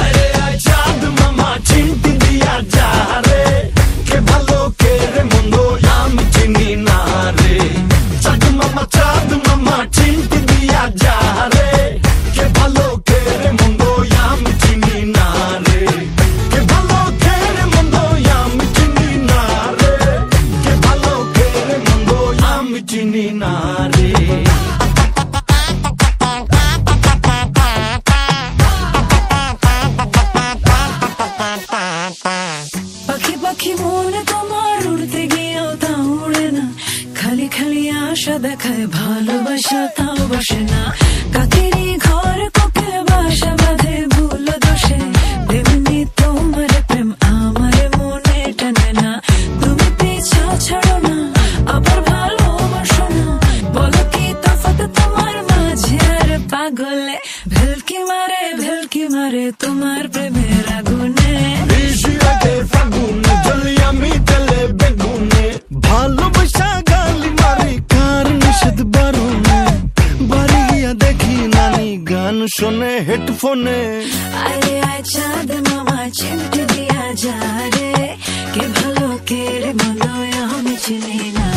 আরে আয় চাঁদ মামা চিমটি দিয়া যা রে, কে ভালো কে রে মন্দ আমি চিনি না রে। চাঁদ মামা চিমটি দিয়া যা রে, কে ভালো কে রে মন্দ আমি চিনি না রে। কে ভালো কে রে মন্দ আমি চিনি না রে, কে ভালো কে রে মন্দ আমি চিনি না রে। পাখি পাখি মনে তোমার উড়তে গিয়েও তা উড়ে না, খালি খালি আশা দেখায় ভালোবাসা তাও বসে না। কাকেরই ঘর কোকিল বাসা বাঁধে ভুল দোষে, তেমনি তোমার প্রেম আমার মনে টানে না। তুমি পিছা ছাড়ো না আবার ভালোবাসো না, বলো কি তফাৎ তোমার মাঝে আর পাগলে? ভেলকি মারে তোমার প্রেমের আগুনে। ভালোবাসা গালি মারি কার নিষেধ বারণে, বাড়ি গিয়া দেখি নানি গান শোনে হেডফোনে। আরে আয় চাঁদ মামা চিমটি দিয়া যা রে, কে ভালো কে রে মন্দ আমি চিনি না।